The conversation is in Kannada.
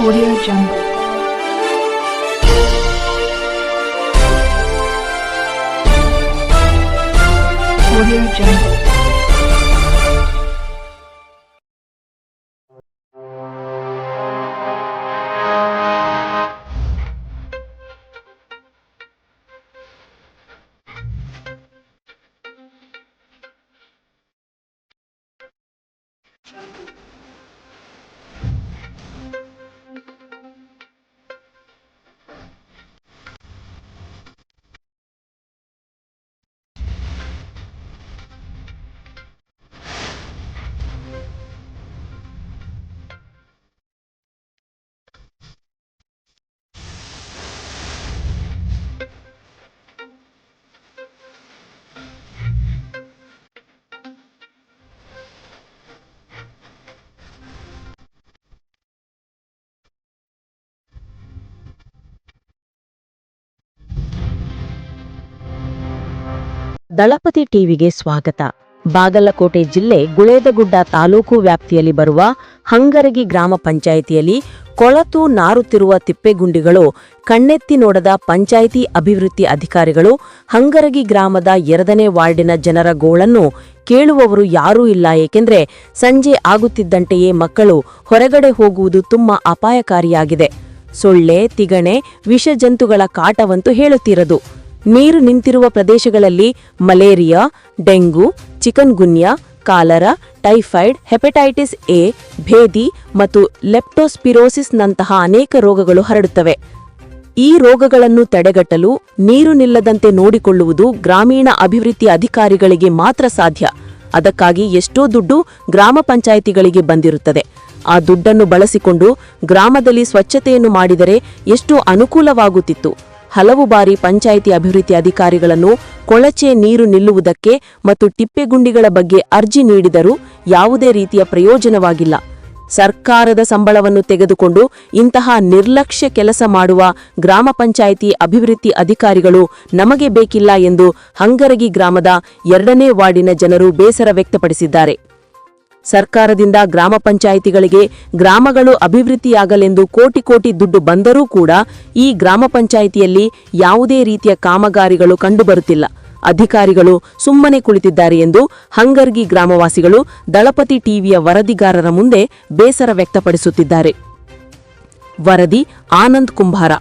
Audio Jungle. Audio Jungle. ದಳಪತಿ ಟಿವಿಗೆ ಸ್ವಾಗತ. ಬಾಗಲಕೋಟೆ ಜಿಲ್ಲೆ ಗುಳೇದಗುಡ್ಡ ತಾಲೂಕು ವ್ಯಾಪ್ತಿಯಲ್ಲಿ ಬರುವ ಹಂಗರಗಿ ಗ್ರಾಮ ಪಂಚಾಯಿತಿಯಲ್ಲಿ ಕೊಳತು ನಾರುತ್ತಿರುವ ತಿಪ್ಪೆಗುಂಡಿಗಳು ಕಣ್ಣೆತ್ತಿ ನೋಡದ ಪಂಚಾಯಿತಿ ಅಭಿವೃದ್ಧಿ ಅಧಿಕಾರಿಗಳು ಹಂಗರಗಿ ಗ್ರಾಮದ 2ನೇ ವಾರ್ಡಿನ ಜನರ ಗೋಳನ್ನು ಕೇಳುವವರು ಯಾರೂ ಇಲ್ಲ. ಏಕೆಂದ್ರೆ ಸಂಜೆ ಆಗುತ್ತಿದ್ದಂತೆಯೇ ಮಕ್ಕಳು ಹೊರಗಡೆ ಹೋಗುವುದು ತುಂಬಾ ಅಪಾಯಕಾರಿಯಾಗಿದೆ. ಸೊಳ್ಳೆ, ತಿಗಣೆ, ವಿಷಜಂತುಗಳ ಕಾಟವಂತೂ ಹೇಳುತ್ತಿರದು. ನೀರು ನಿಂತಿರುವ ಪ್ರದೇಶಗಳಲ್ಲಿ malaria, dengue, chikungunya, cholera, typhoid, hepatitis A, ಭೇದಿ ಮತ್ತು ಲೆಪ್ಟೋಸ್ಪಿರೋಸಿಸ್ನಂತಹ ಅನೇಕ ರೋಗಗಳು ಹರಡುತ್ತವೆ. ಈ ರೋಗಗಳನ್ನು ತಡೆಗಟ್ಟಲು ನೀರು ನಿಲ್ಲದಂತೆ ನೋಡಿಕೊಳ್ಳುವುದು ಗ್ರಾಮೀಣ ಅಭಿವೃದ್ಧಿ ಅಧಿಕಾರಿಗಳಿಗೆ ಮಾತ್ರ ಸಾಧ್ಯ. ಅದಕ್ಕಾಗಿ ಎಷ್ಟೋ ದುಡ್ಡು ಗ್ರಾಮ ಪಂಚಾಯಿತಿಗಳಿಗೆ ಬಂದಿರುತ್ತದೆ. ಆ ದುಡ್ಡನ್ನು ಬಳಸಿಕೊಂಡು ಗ್ರಾಮದಲ್ಲಿ ಸ್ವಚ್ಛತೆಯನ್ನು ಮಾಡಿದರೆ ಎಷ್ಟೋ ಅನುಕೂಲವಾಗುತ್ತಿತ್ತು. ಹಲವು ಬಾರಿ ಪಂಚಾಯಿತಿ ಅಭಿವೃದ್ಧಿ ಅಧಿಕಾರಿಗಳನ್ನು ಕೊಳಚೆ ನೀರು ನಿಲ್ಲುವುದಕ್ಕೆ ಮತ್ತು ತಿಪ್ಪೆಗುಂಡಿಗಳ ಬಗ್ಗೆ ಅರ್ಜಿ ನೀಡಿದರೂ ಯಾವುದೇ ರೀತಿಯ ಪ್ರಯೋಜನವಾಗಿಲ್ಲ. ಸರ್ಕಾರದ ಸಂಬಳವನ್ನು ತೆಗೆದುಕೊಂಡು ಇಂತಹ ನಿರ್ಲಕ್ಷ್ಯ ಕೆಲಸ ಮಾಡುವ ಗ್ರಾಮ ಪಂಚಾಯಿತಿ ಅಭಿವೃದ್ಧಿ ಅಧಿಕಾರಿಗಳು ನಮಗೆ ಬೇಕಿಲ್ಲ ಎಂದು ಹಂಗರಗಿ ಗ್ರಾಮದ 2ನೇ ವಾರ್ಡಿನ ಜನರು ಬೇಸರ ವ್ಯಕ್ತಪಡಿಸಿದ್ದಾರೆ. ಸರ್ಕಾರದಿಂದ ಗ್ರಾಮ ಪಂಚಾಯಿತಿಗಳಿಗೆ ಗ್ರಾಮಗಳು ಅಭಿವೃದ್ಧಿಯಾಗಲೆಂದು ಕೋಟಿ ಕೋಟಿ ದುಡ್ಡು ಬಂದರೂ ಕೂಡ ಈ ಗ್ರಾಮ ಪಂಚಾಯಿತಿಯಲ್ಲಿ ಯಾವುದೇ ರೀತಿಯ ಕಾಮಗಾರಿಗಳು ಕಂಡುಬರುತ್ತಿಲ್ಲ. ಅಧಿಕಾರಿಗಳು ಸುಮ್ಮನೆ ಕುಳಿತಿದ್ದಾರೆ ಎಂದು ಹಂಗರಗಿ ಗ್ರಾಮವಾಸಿಗಳು ದಳಪತಿ ಟಿವಿಯ ವರದಿಗಾರರ ಮುಂದೆ ಬೇಸರ ವ್ಯಕ್ತಪಡಿಸುತ್ತಿದ್ದಾರೆ. ವರದಿ ಆನಂದ್ ಕುಂಭಾರ.